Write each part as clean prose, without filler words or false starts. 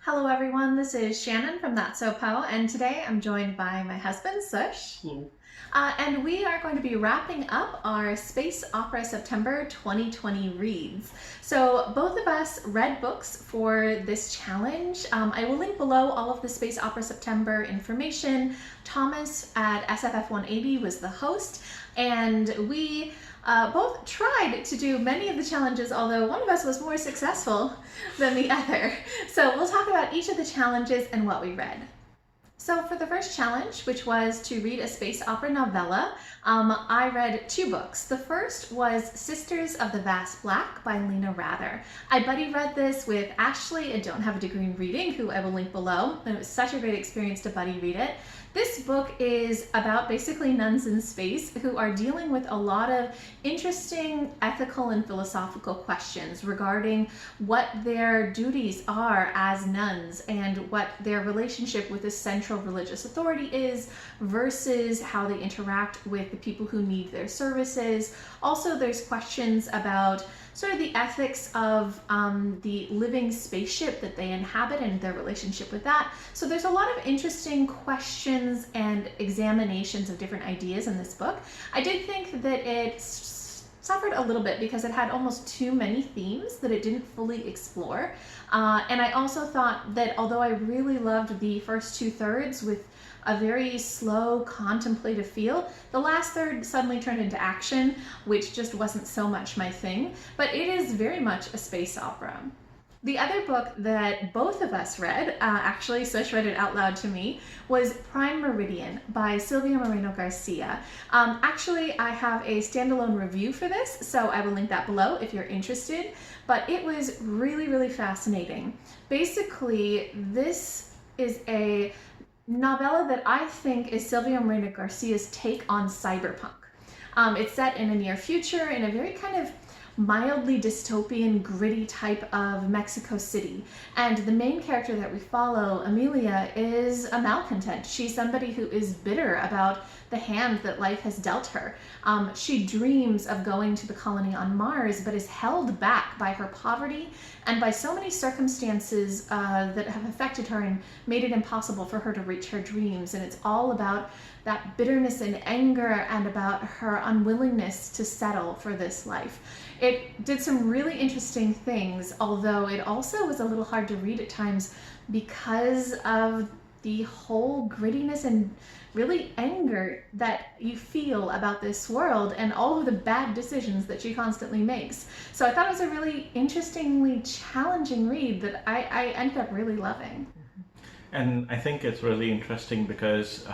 Hello everyone, this is Shannon from That's So Po, and today I'm joined by my husband, Sush. Hello. And we are going to be wrapping up our Space Opera September 2020 reads. So both of us read books for this challenge. I will link below all of the Space Opera September information. Thomas at SFF 180 was the host, and we both tried to do many of the challenges, although one of us was more successful than the other. So we'll talk about each of the challenges and what we read. So for the first challenge, which was to read a space opera novella, I read two books. The first was Sisters of the Vast Black by Lena Rather. I buddy read this with Ashley and Don't Have a Degree in Reading, who I will link below, and it was such a great experience to buddy read it. This book is about basically nuns in space who are dealing with a lot of interesting ethical and philosophical questions regarding what their duties are as nuns and what their relationship with the central religious authority is versus how they interact with the people who need their services. Also, there's questions about sort of the ethics of the living spaceship that they inhabit and their relationship with that. So there's a lot of interesting questions and examinations of different ideas in this book. I did think that it suffered a little bit because it had almost too many themes that it didn't fully explore. And I also thought that although I really loved the first two-thirds with a very slow, contemplative feel, the last third suddenly turned into action, which just wasn't so much my thing, but it is very much a space opera. The other book that both of us read, actually Sush read it out loud to me, was Prime Meridian by Silvia Moreno Garcia. Actually, I have a standalone review for this, so I will link that below if you're interested, but it was really, really fascinating. Basically, this is a novella that I think is Silvia Moreno Garcia's take on cyberpunk. It's set in a near future in a very kind of mildly dystopian, gritty type of Mexico City. And the main character that we follow, Amelia, is a malcontent. She's somebody who is bitter about the hand that life has dealt her. She dreams of going to the colony on Mars, but is held back by her poverty and by so many circumstances that have affected her and made it impossible for her to reach her dreams. And it's all about that bitterness and anger and about her unwillingness to settle for this life. It did some really interesting things, although it also was a little hard to read at times because of the whole grittiness and really anger that you feel about this world and all of the bad decisions that she constantly makes. So I thought it was a really interestingly challenging read that I ended up really loving. And I think it's really interesting because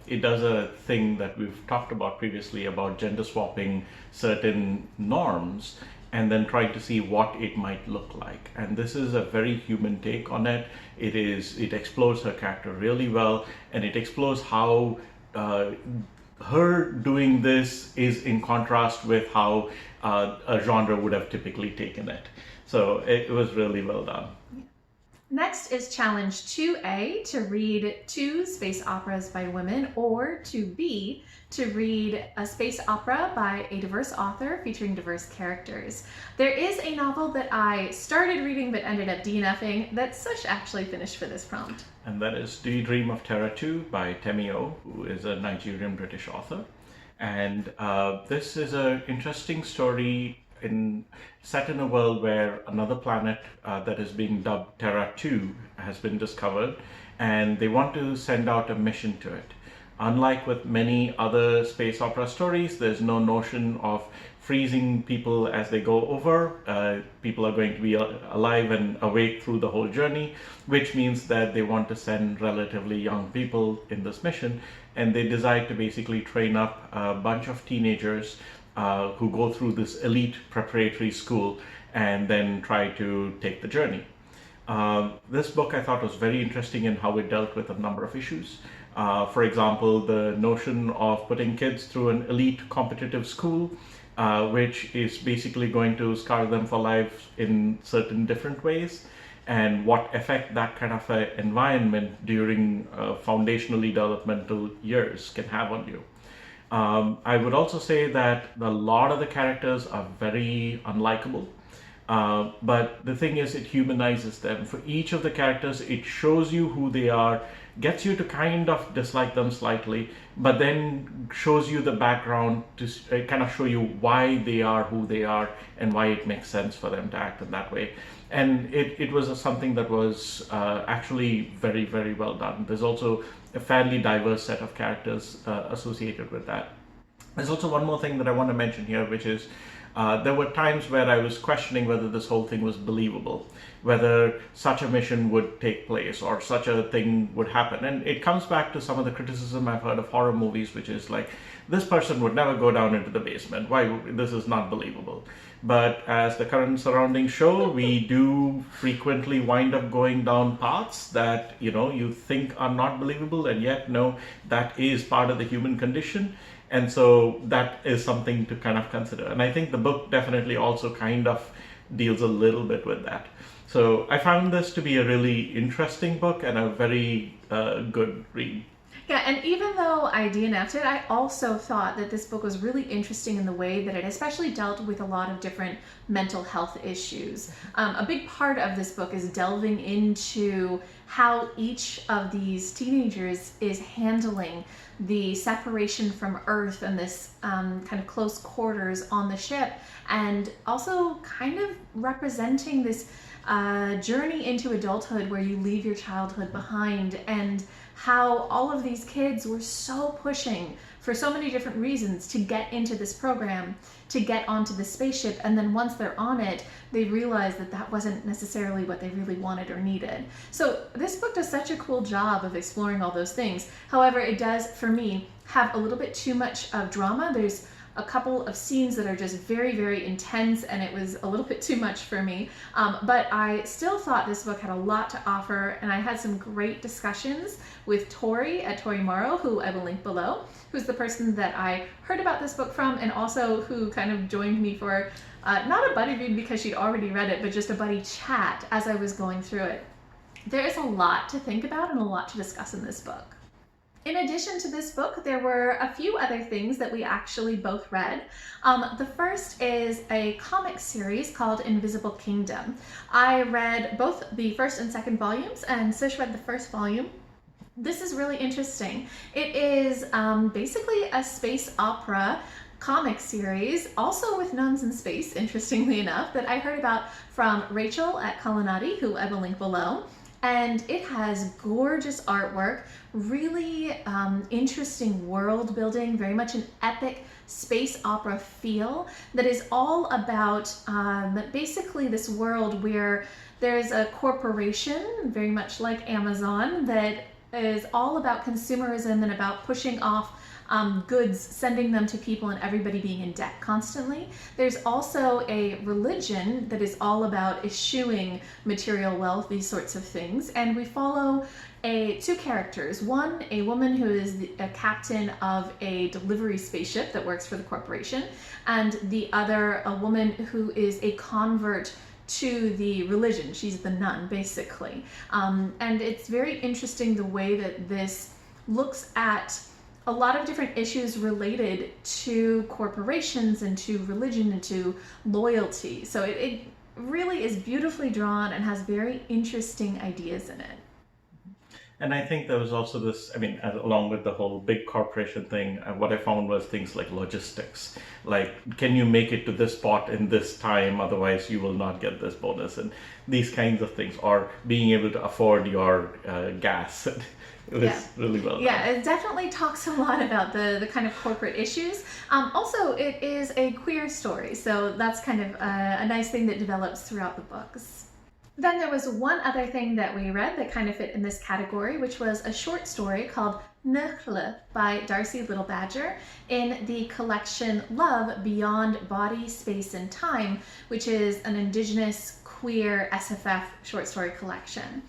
it does a thing that we've talked about previously about gender swapping certain norms and then trying to see what it might look like. And this is a very human take on it. It explores her character really well, and it explores how her doing this is in contrast with how a genre would have typically taken it. So it was really well done. Next is challenge 2A, to read 2 space operas by women, or 2B, to read a space opera by a diverse author featuring diverse characters. There is a novel that I started reading but ended up DNFing that Sush actually finished for this prompt. And that is Do You Dream of Terra 2 by Temio, who is a Nigerian British author. And this is an interesting story set in a world where another planet that is being dubbed Terra 2 has been discovered, and they want to send out a mission to it. Unlike with many other space opera stories, there's no notion of freezing people as they go over. People are going to be alive and awake through the whole journey, which means that they want to send relatively young people in this mission, and they decide to basically train up a bunch of teenagers who go through this elite preparatory school and then try to take the journey. This book I thought was very interesting in how it dealt with a number of issues. For example, the notion of putting kids through an elite competitive school, which is basically going to scar them for life in certain different ways, and what effect that kind of an environment during foundationally developmental years can have on you. I would also say that a lot of the characters are very unlikable. But the thing is, it humanizes them. For each of the characters, it shows you who they are, gets you to kind of dislike them slightly, but then shows you the background to kind of show you why they are who they are and why it makes sense for them to act in that way. And it was something that was actually very, very well done. There's also a fairly diverse set of characters associated with that. There's also one more thing that I want to mention here, which is there were times where I was questioning whether this whole thing was believable, whether such a mission would take place or such a thing would happen. And it comes back to some of the criticism I've heard of horror movies, which is like, this person would never go down into the basement. Why? This is not believable. But as the current surroundings show, we do frequently wind up going down paths that, you think are not believable, and yet, no, that is part of the human condition. And so that is something to kind of consider. And I think the book definitely also kind of deals a little bit with that. So I found this to be a really interesting book and a very good read. Yeah, and even though I DNF'd it, I also thought that this book was really interesting in the way that it especially dealt with a lot of different mental health issues. A big part of this book is delving into how each of these teenagers is handling the separation from Earth and this kind of close quarters on the ship, and also kind of representing this journey into adulthood where you leave your childhood behind, and how all of these kids were so pushing for so many different reasons to get into this program, to get onto the spaceship, and then once they're on it, they realize that that wasn't necessarily what they really wanted or needed. So this book does such a cool job of exploring all those things. However, it does, for me, have a little bit too much of drama. There's a couple of scenes that are just very, very intense, and it was a little bit too much for me. But I still thought this book had a lot to offer, and I had some great discussions with Tori at Tori Morrow, who I will link below, who's the person that I heard about this book from, and also who kind of joined me for not a buddy read because she'd already read it, but just a buddy chat as I was going through it. There is a lot to think about and a lot to discuss in this book. In addition to this book, there were a few other things that we actually both read. The first is a comic series called Invisible Kingdom. I read both the first and second volumes, and Sush read the first volume. This is really interesting. It is basically a space opera comic series, also with nuns in space, interestingly enough, that I heard about from Rachel at Kalanadi, who I will link below. And it has gorgeous artwork, really interesting world building, very much an epic space opera feel that is all about basically this world where there's a corporation, very much like Amazon, that is all about consumerism and about pushing off goods, sending them to people, and everybody being in debt constantly. There's also a religion that is all about eschewing material wealth, these sorts of things. And we follow two characters. One, a woman who is a captain of a delivery spaceship that works for the corporation, and the other, a woman who is a convert to the religion. She's the nun, basically. And it's very interesting the way that this looks at a lot of different issues related to corporations and to religion and to loyalty. So it really is beautifully drawn and has very interesting ideas in it. And I think there was also this, along with the whole big corporation thing, what I found was things like logistics. Like, can you make it to this spot in this time? Otherwise, you will not get this bonus. And these kinds of things, or being able to afford your gas. It was really well done. Yeah, it definitely talks a lot about the kind of corporate issues. Also, it is a queer story, so that's kind of a nice thing that develops throughout the books. Then there was one other thing that we read that kind of fit in this category, which was a short story called Novella by Darcy Little Badger in the collection Love Beyond Body, Space, and Time, which is an Indigenous queer SFF short story collection.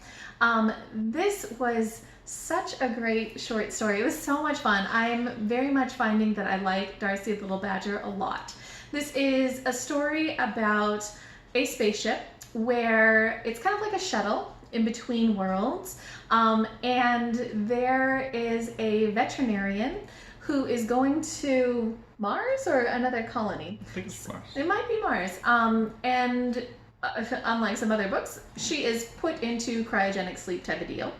This was such a great short story. It was so much fun. I'm very much finding that I like Darcy Little Badger a lot. This is a story about a spaceship where it's kind of like a shuttle in between worlds, and there is a veterinarian who is going to Mars or another colony. I think it's Mars. It might be Mars. And unlike some other books, she is put into cryogenic sleep type of deal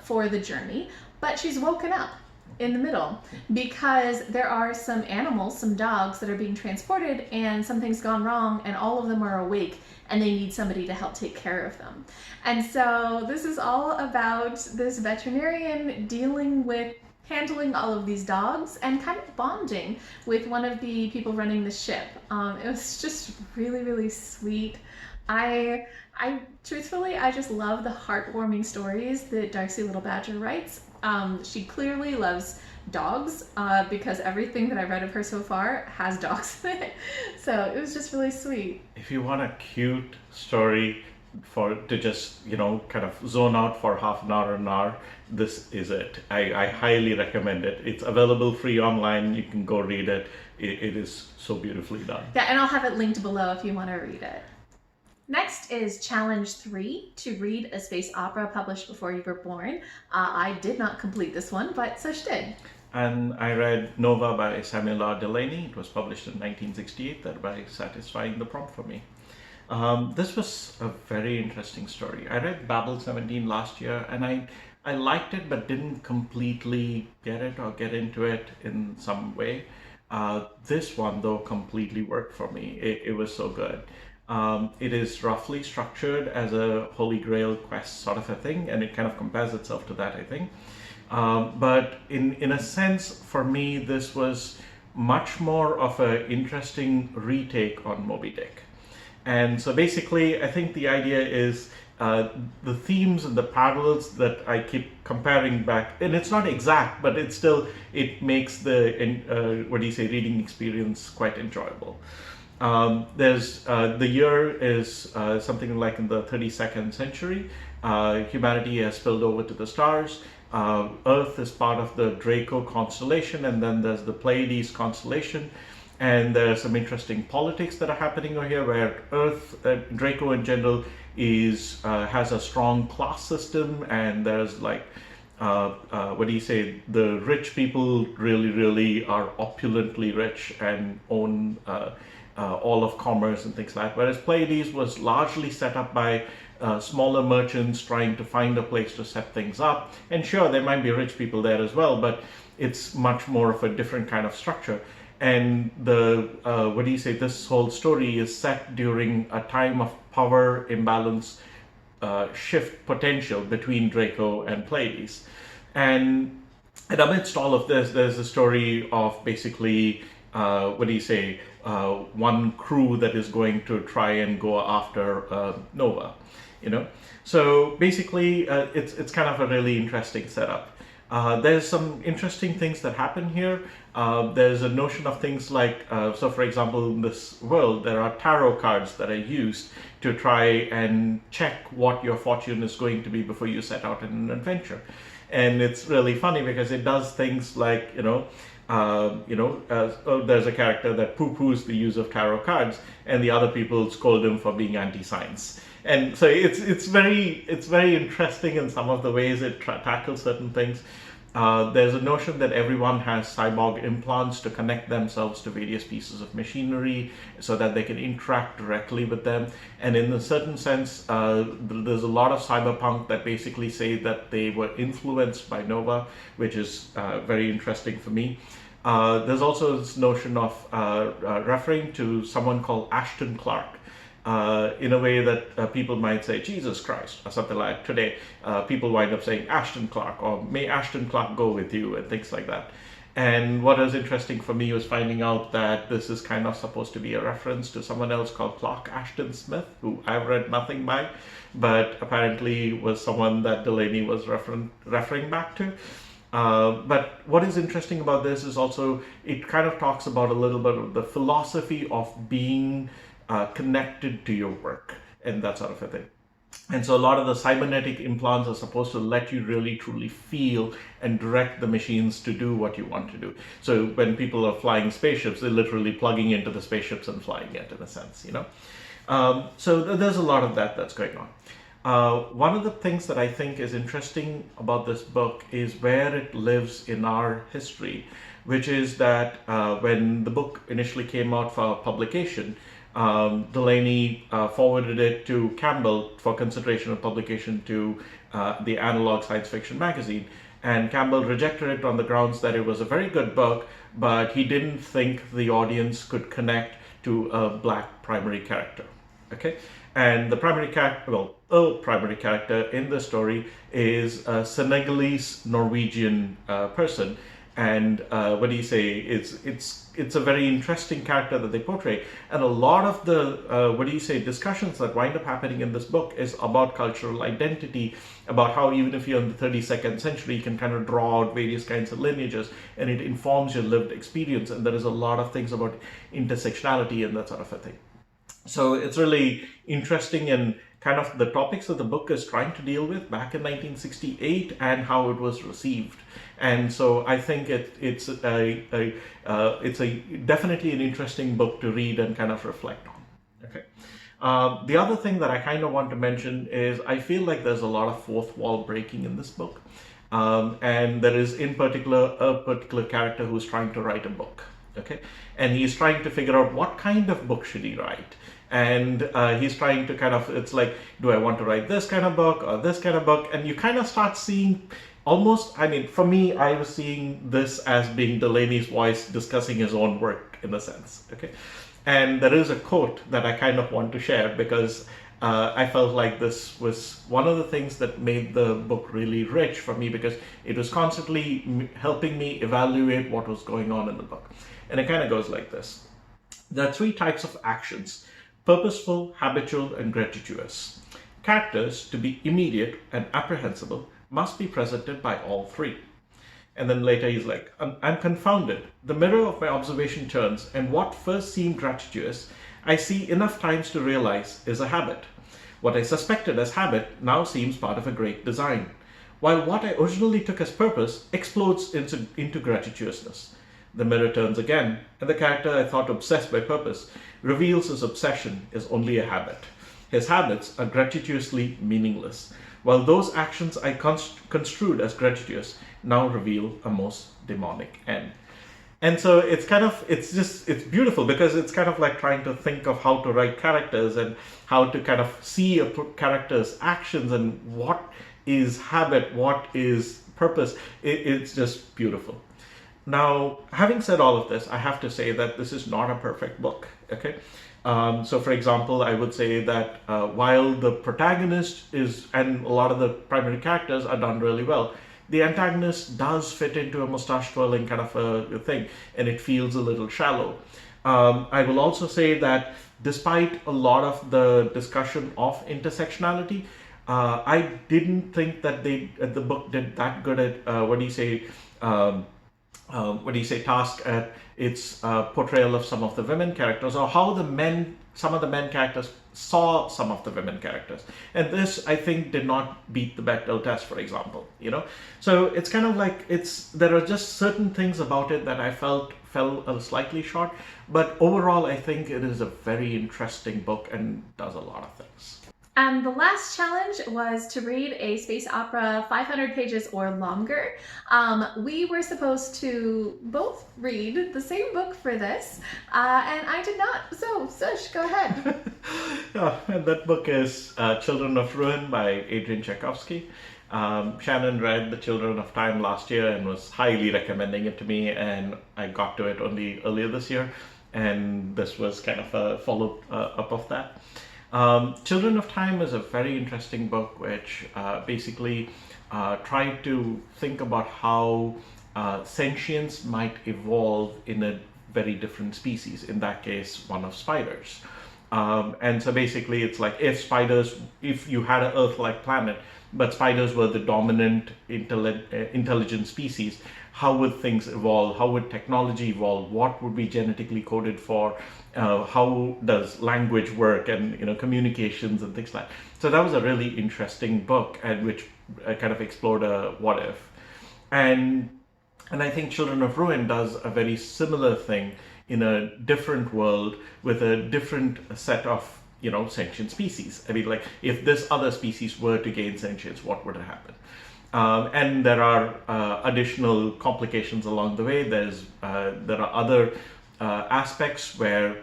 for the journey, but she's woken up in the middle because there are some animals, some dogs that are being transported and something's gone wrong and all of them are awake and they need somebody to help take care of them. And so this is all about this veterinarian dealing with handling all of these dogs and kind of bonding with one of the people running the ship. It was just really, really sweet. I truthfully, I just love the heartwarming stories that Darcy Little Badger writes. She clearly loves dogs because everything that I've read of her so far has dogs in it. So it was just really sweet. If you want a cute story to just, kind of zone out for half an hour, this is it. I highly recommend it. It's available free online. You can go read it. It is so beautifully done. Yeah, and I'll have it linked below if you want to read it. Next is Challenge 3, to read a space opera published before you were born. I did not complete this one, but Sush did. And I read Nova by Samuel R. Delany. It was published in 1968, thereby satisfying the prompt for me. This was a very interesting story. I read Babel 17 last year, and I liked it, but didn't completely get it or get into it in some way. This one, though, completely worked for me. It was so good. It is roughly structured as a Holy Grail quest sort of a thing, and it kind of compares itself to that, I think. But in a sense, for me, this was much more of an interesting retake on Moby Dick. And so basically, I think the idea is the themes and the parallels that I keep comparing back, and it's not exact, but it makes the reading experience quite enjoyable. The year is something like in the 32nd century. Humanity has spilled over to the stars. Earth is part of the Draco constellation, and then there's the Pleiades constellation. And there's some interesting politics that are happening over here, where Earth, Draco in general, has a strong class system, and there's like the rich people really are opulently rich and own all of commerce and things like that. Whereas Pleiades was largely set up by smaller merchants trying to find a place to set things up. And sure, there might be rich people there as well, but it's much more of a different kind of structure. And this whole story is set during a time of power imbalance, shift potential between Draco and Pleiades. And amidst all of this, there's a story of basically, one crew that is going to try and go after Nova, So basically, it's kind of a really interesting setup. There's some interesting things that happen here. There's a notion of things like, so for example, in this world, there are tarot cards that are used to try and check what your fortune is going to be before you set out on an adventure. And it's really funny because it does things like, there's a character that poo-poos the use of tarot cards, and the other people scold him for being anti-science. And so it's very interesting in some of the ways it tackles certain things. There's a notion that everyone has cyborg implants to connect themselves to various pieces of machinery so that they can interact directly with them. And in a certain sense, there's a lot of cyberpunk that basically say that they were influenced by Nova, which is very interesting for me. There's also this notion of referring to someone called Ashton Clark. In a way that people might say Jesus Christ or something like that. Today, people wind up saying Ashton Clark or may Ashton Clark go with you and things like that. And what was interesting for me was finding out that this is kind of supposed to be a reference to someone else called Clark Ashton Smith, who I've read nothing by, but apparently was someone that Delany was referring back to. But what is interesting about this is also it kind of talks about a little bit of the philosophy of being connected to your work and that sort of a thing. And so a lot of the cybernetic implants are supposed to let you really truly feel and direct the machines to do what you want to do. So when people are flying spaceships, they're literally plugging into the spaceships and flying it in a sense, So there's a lot of that's going on. One of the things that I think is interesting about this book is where it lives in our history, which is that when the book initially came out for publication, Delaney forwarded it to Campbell for consideration of publication to the Analog Science Fiction magazine. And Campbell rejected it on the grounds that it was a very good book, but he didn't think the audience could connect to a black primary character. Okay, and the primary character, well, a primary character in the story is a Senegalese Norwegian person, and what do you say? It's a very interesting character that they portray, and a lot of the what do you say discussions that wind up happening in this book is about cultural identity, about how even if you're in the 32nd century, you can kind of draw out various kinds of lineages, and it informs your lived experience. And there is a lot of things about intersectionality and that sort of a thing. So it's really interesting and kind of the topics that the book is trying to deal with back in 1968 and how it was received. And so I think it's definitely an interesting book to read and kind of reflect on. Okay. The other thing that I kind of want to mention is I feel like there's a lot of fourth wall breaking in this book. And there is in particular a particular character who's trying to write a book. Okay. And he's trying to figure out what kind of book should he write. And he's trying to kind of, it's like, do I want to write this kind of book or this kind of book? And you kind of start seeing almost, I mean, for me, I was seeing this as being Delaney's voice discussing his own work in a sense, okay? And there is a quote that I kind of want to share because I felt like this was one of the things that made the book really rich for me because it was constantly helping me evaluate what was going on in the book. And it kind of goes like this. There are three types of actions: purposeful, habitual, and gratuitous. Characters, to be immediate and apprehensible, must be presented by all three. And then later he's like, I'm confounded. The mirror of my observation turns, and what first seemed gratuitous, I see enough times to realize is a habit. What I suspected as habit now seems part of a great design, while what I originally took as purpose explodes into gratuitousness. The mirror turns again, and the character I thought obsessed by purpose reveals his obsession is only a habit. His habits are gratuitously meaningless, while those actions I construed as gratuitous now reveal a most demonic end. And so it's kind of, it's beautiful because it's kind of like trying to think of how to write characters and how to kind of see a character's actions and what is habit, what is purpose. It's just beautiful. Now, having said all of this, I have to say that this is not a perfect book, okay? So for example, I would say that while the protagonist is, and a lot of the primary characters are done really well, the antagonist does fit into a mustache twirling kind of a thing, and it feels a little shallow. I will also say that despite a lot of the discussion of intersectionality, I didn't think that the book did that good at, task at its portrayal of some of the women characters, or how some of the men characters saw some of the women characters. And this, I think, did not beat the Bechdel test, for example, you know? So it's kind of like, there are just certain things about it that I felt fell slightly short, but overall, I think it is a very interesting book and does a lot of things. And the last challenge was to read a space opera 500 pages or longer. We were supposed to both read the same book for this, and I did not. So, Sush, go ahead. Yeah, and that book is Children of Ruin by Adrian Tchaikovsky. Shannon read The Children of Time last year and was highly recommending it to me, and I got to it only earlier this year, and this was kind of a follow-up of that. Children of Time is a very interesting book which basically tried to think about how sentience might evolve in a very different species, in that case one of spiders. And so basically it's like if you had an Earth-like planet, but spiders were the dominant intelligent species, how would things evolve? How would technology evolve? What would be genetically coded for? How does language work, and communications and things like that. So that was a really interesting book, and which kind of explored a what if. And I think Children of Ruin does a very similar thing in a different world with a different set of sentient species. I mean, like, if this other species were to gain sentience, what would happen? And there are additional complications along the way. There are other aspects where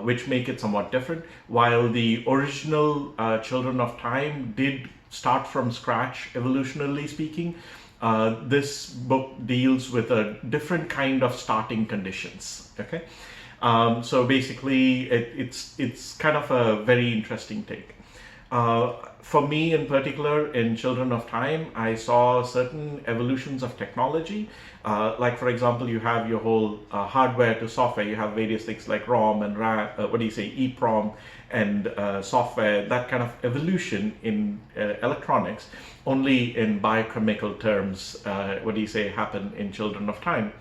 which make it somewhat different. While the original Children of Time did start from scratch, evolutionarily speaking, this book deals with a different kind of starting conditions. Okay, so basically, it's kind of a very interesting take. For me in particular, in Children of Time, I saw certain evolutions of technology. Like for example, you have your whole hardware to software. You have various things like ROM and RAM, EEPROM and software, that kind of evolution in electronics, only in biochemical terms, happen in Children of Time.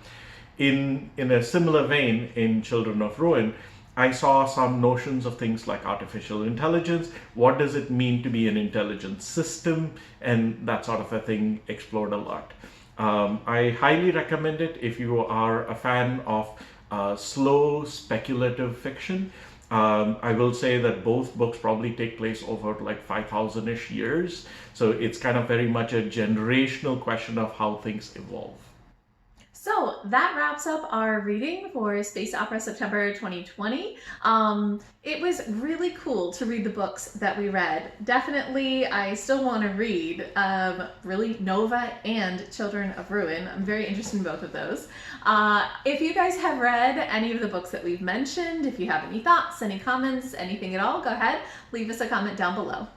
In a similar vein, in Children of Ruin, I saw some notions of things like artificial intelligence. What does it mean to be an intelligent system? And that sort of a thing explored a lot. I highly recommend it if you are a fan of slow, speculative fiction. I will say that both books probably take place over like 5,000-ish years. So it's kind of very much a generational question of how things evolve. So that wraps up our reading for Space Opera September 2020. It was really cool to read the books that we read. Definitely, I still want to read really Nova and Children of Ruin. I'm very interested in both of those. If you guys have read any of the books that we've mentioned, if you have any thoughts, any comments, anything at all, go ahead, leave us a comment down below.